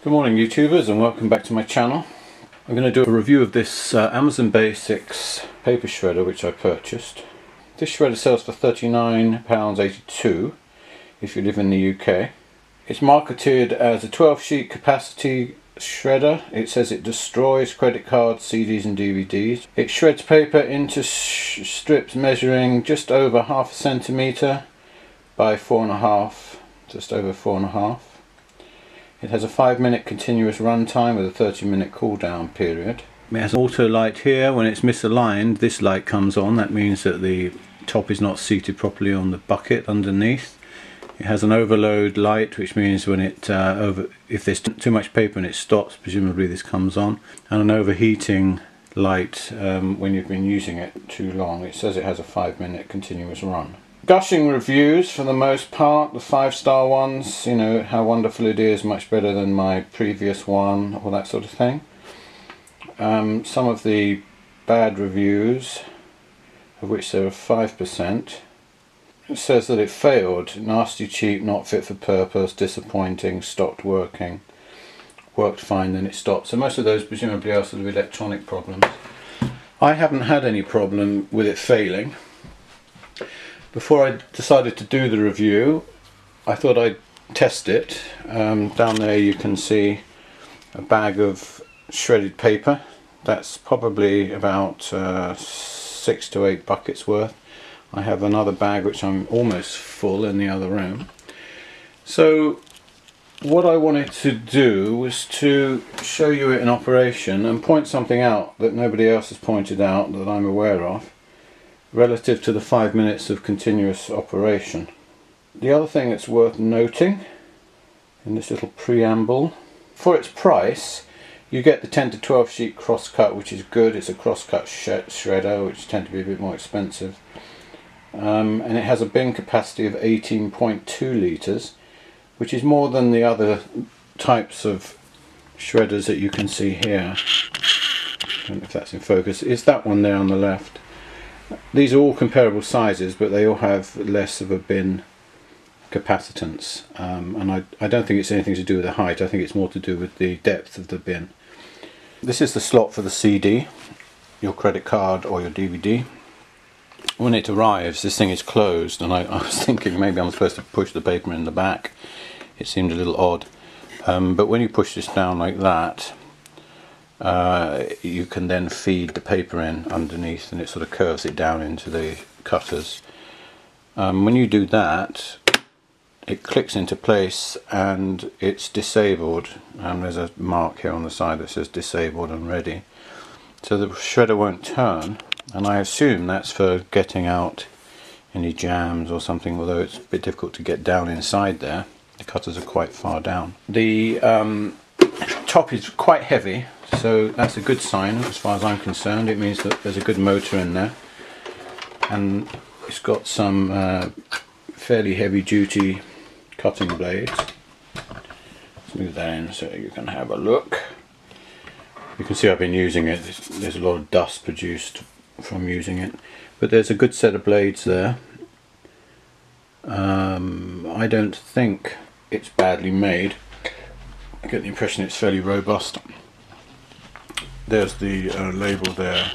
Good morning YouTubers, and welcome back to my channel. I'm going to do a review of this Amazon Basics paper shredder which I purchased. This shredder sells for £39.82 if you live in the UK. It's marketed as a 12 sheet capacity shredder. It says it destroys credit cards, CDs and DVDs. It shreds paper into strips measuring just over ½ centimetre by 4.5, just over 4.5. It has a 5-minute continuous run time with a 30-minute cool down period. It has an auto light here. When it's misaligned, this light comes on. That means that the top is not seated properly on the bucket underneath. It has an overload light, which means when it if there's too much paper and it stops, presumably this comes on. And an overheating light when you've been using it too long. It says it has a 5-minute continuous run. Gushing reviews for the most part, the 5-star ones, you know, how wonderful it is, much better than my previous one, all that sort of thing. Some of the bad reviews, of which there are 5%, it says that it failed, nasty, cheap, not fit for purpose, disappointing, stopped working, worked fine then it stopped. So most of those presumably are sort of electronic problems. I haven't had any problem with it failing. Before I decided to do the review, I thought I'd test it. Down there you can see a bag of shredded paper. That's probably about 6 to 8 buckets worth. I have another bag which I'm almost full in the other room. So what I wanted to do was to show you it in operation and point something out that nobody else has pointed out that I'm aware of, relative to the 5 minutes of continuous operation. The other thing that's worth noting in this little preamble, for its price you get the 10 to 12 sheet crosscut, which is good. It's a crosscut shredder, which tend to be a bit more expensive, and it has a bin capacity of 18.2 litres, which is more than the other types of shredders that you can see here. I don't know if that's in focus. It's that one there on the left. These are all comparable sizes, but they all have less of a bin capacitance, and I don't think it's anything to do with the height. I think it's more to do with the depth of the bin. This is the slot for the CD, your credit card or your DVD. When it arrives, this thing is closed, and I was thinking maybe I'm supposed to push the paper in the back. It seemed a little odd, but when you push this down like that, you can then feed the paper in underneath, and it sort of curves it down into the cutters. When you do that, it clicks into place and it's disabled, and there's a mark here on the side that says disabled and ready. So the shredder won't turn, and I assume that's for getting out any jams or something, although it's a bit difficult to get down inside there. The cutters are quite far down. The top is quite heavy, so that's a good sign as far as I'm concerned. It means that there's a good motor in there, and it's got some fairly heavy duty cutting blades. Let's move that in so you can have a look. You can see I've been using it. There's a lot of dust produced from using it, but there's a good set of blades there. I don't think it's badly made. I get the impression it's fairly robust. There's the label there.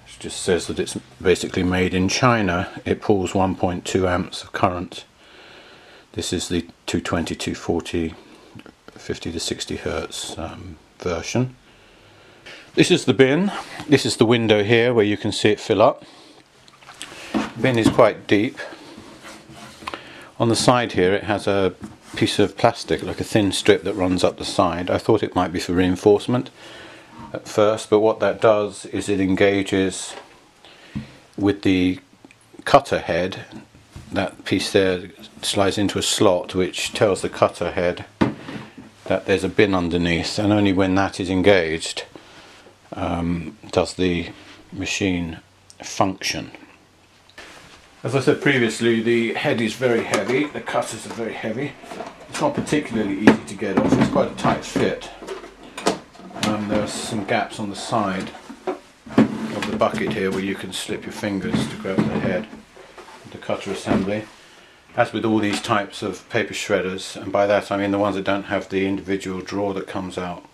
It just says that it's basically made in China. It pulls 1.2 amps of current. This is the 220, 240, 50 to 60 hertz version. This is the bin. This is the window here where you can see it fill up. The bin is quite deep. On the side here it has a piece of plastic, like a thin strip that runs up the side. I thought it might be for reinforcement at first, but what that does is it engages with the cutter head. That piece there slides into a slot which tells the cutter head that there's a bin underneath, and only when that is engaged does the machine function. As I said previously, the head is very heavy, the cutters are very heavy. It's not particularly easy to get off, it's quite a tight fit. There are some gaps on the side of the bucket here where you can slip your fingers to grab the head of the cutter assembly. as with all these types of paper shredders, and by that I mean the ones that don't have the individual drawer that comes out.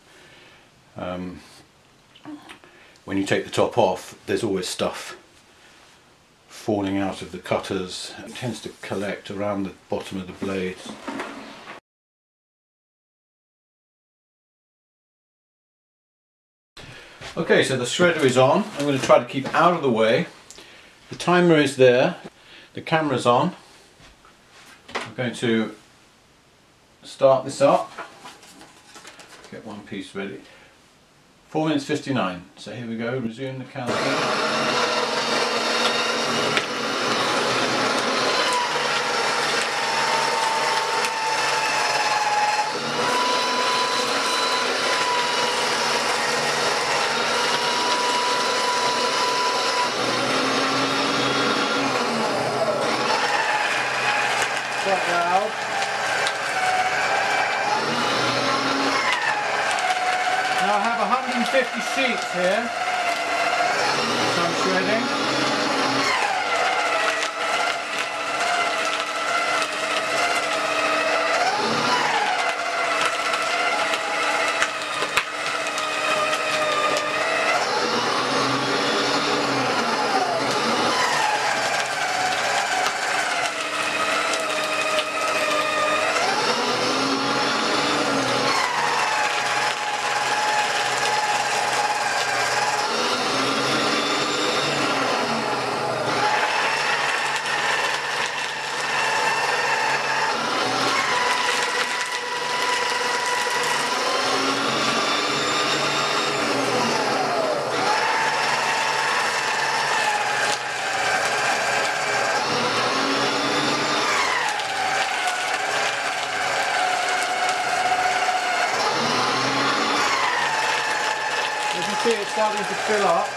When you take the top off, there's always stuff falling out of the cutters. It tends to collect around the bottom of the blades. Okay, so the shredder is on. I'm going to try to keep out of the way. The timer is there. The camera's on. I'm going to start this up. Get one piece ready. 4 minutes 59. So here we go. Resume the countdown. Quite loud. Now I have 150 sheets here, so I'm shredding. See, it's starting to fill up.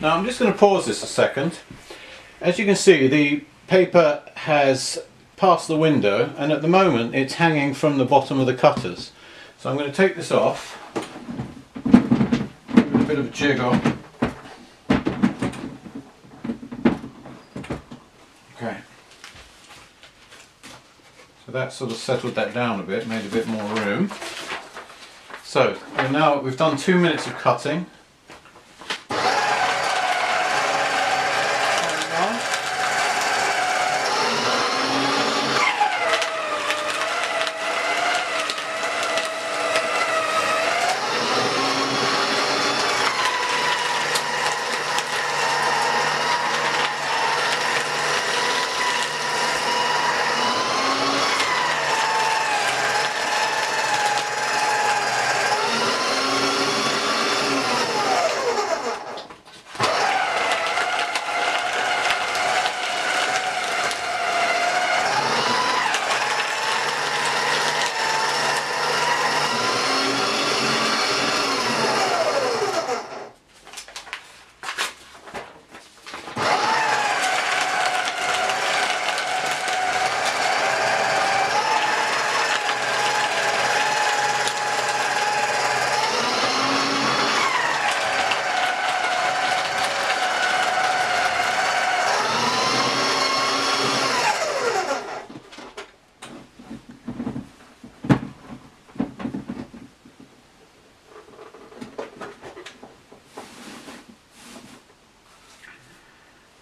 Now I'm just going to pause this a second. As you can see, the paper has passed the window, and at the moment it's hanging from the bottom of the cutters. So I'm going to take this off, give it a bit of a jig on. Okay. So that sort of settled that down a bit, made a bit more room. So now we've done 2 minutes of cutting.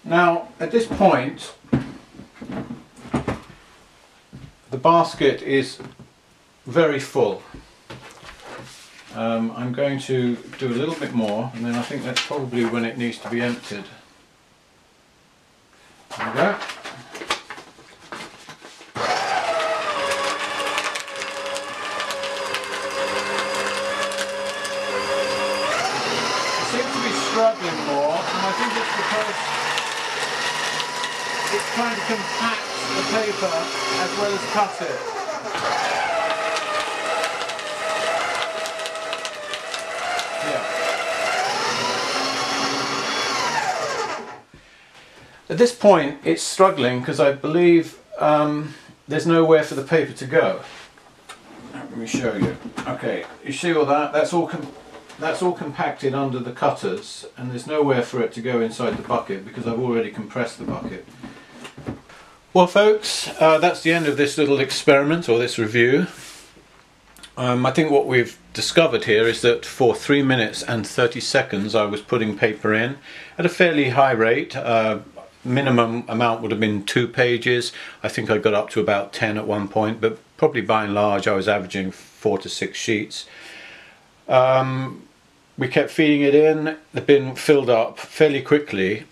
Now at this point the basket is very full. I'm going to do a little bit more, and then I think that's probably when it needs to be emptied. There we go. I seem to be struggling more, and I think it's because it's trying to compact the paper as well as cut it. At this point it's struggling because I believe there's nowhere for the paper to go. Let me show you. Okay, you see all that? That's all compacted under the cutters, and there's nowhere for it to go inside the bucket because I've already compressed the bucket. Well folks, that's the end of this little experiment or this review. I think what we've discovered here is that for 3 minutes and 30 seconds I was putting paper in at a fairly high rate. Minimum amount would have been 2 pages. I think I got up to about 10 at one point, but probably by and large I was averaging 4 to 6 sheets. We kept feeding it in. The bin filled up fairly quickly.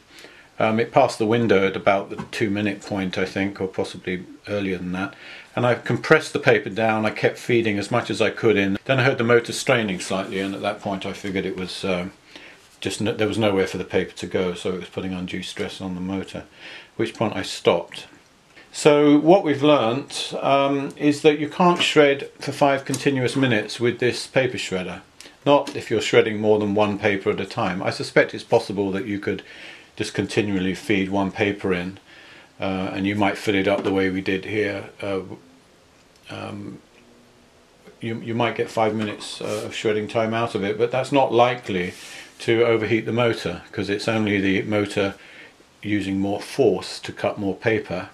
It passed the window at about the 2-minute point, I think, or possibly earlier than that. And I compressed the paper down. I kept feeding as much as I could in. Then I heard the motor straining slightly, and at that point I figured it was there was nowhere for the paper to go, so it was putting undue stress on the motor, at which point I stopped. So what we've learnt is that you can't shred for 5 continuous minutes with this paper shredder. Not if you're shredding more than 1 paper at a time. I suspect it's possible that you could just continually feed 1 paper in, and you might fill it up the way we did here. You might get 5 minutes of shredding time out of it, but that's not likely to overheat the motor, because it's only the motor using more force to cut more paper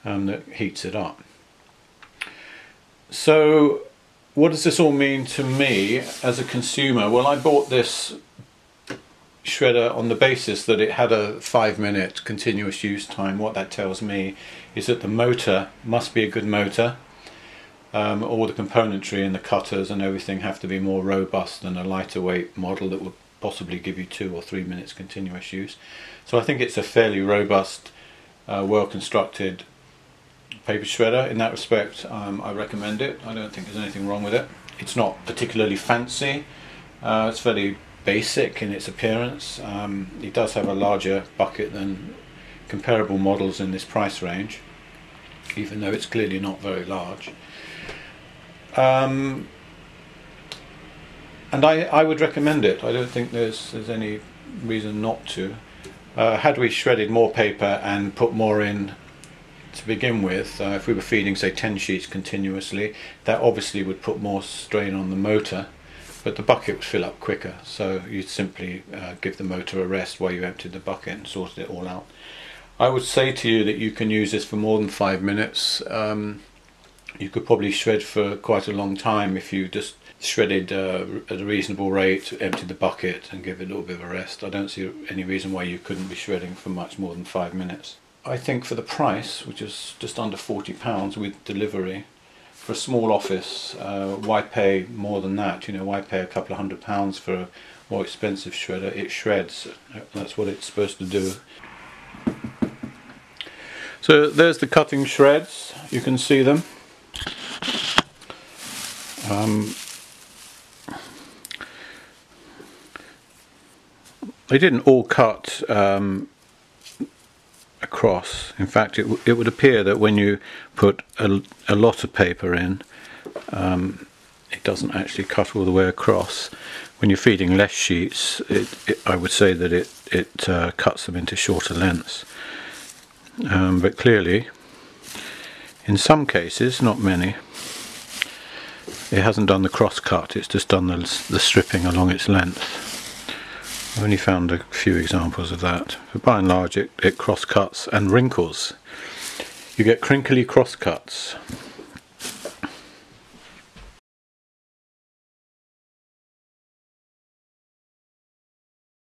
that heats it up. So what does this all mean to me as a consumer? Well, I bought this shredder on the basis that it had a 5-minute continuous use time. What that tells me is that the motor must be a good motor. All the componentry and the cutters and everything have to be more robust than a lighter weight model that would possibly give you 2 or 3 minutes continuous use. So I think it's a fairly robust, well constructed paper shredder. In that respect, I recommend it. I don't think there's anything wrong with it. It's not particularly fancy. It's fairly basic in its appearance. It does have a larger bucket than comparable models in this price range, even though it's clearly not very large. And I would recommend it. I don't think there's any reason not to. Had we shredded more paper and put more in to begin with, if we were feeding say 10 sheets continuously, that obviously would put more strain on the motor, but the bucket would fill up quicker, so you'd simply give the motor a rest while you emptied the bucket and sorted it all out. I would say to you that you can use this for more than 5 minutes. You could probably shred for quite a long time if you just shredded at a reasonable rate, emptied the bucket and give it a little bit of a rest. I don't see any reason why you couldn't be shredding for much more than 5 minutes. I think for the price, which is just under £40 with delivery, for a small office, why pay more than that? You know, why pay a couple of £100 for a more expensive shredder? It shreds. That's what it's supposed to do. So there's the cutting shreds. You can see them. They didn't all cut across. In fact, it would appear that when you put a lot of paper in, it doesn't actually cut all the way across. When you're feeding less sheets, I would say that it cuts them into shorter lengths. But clearly, in some cases, not many, it hasn't done the cross cut, it's just done the stripping along its length. I've only found a few examples of that, but by and large it cross cuts and wrinkles. You get crinkly cross cuts.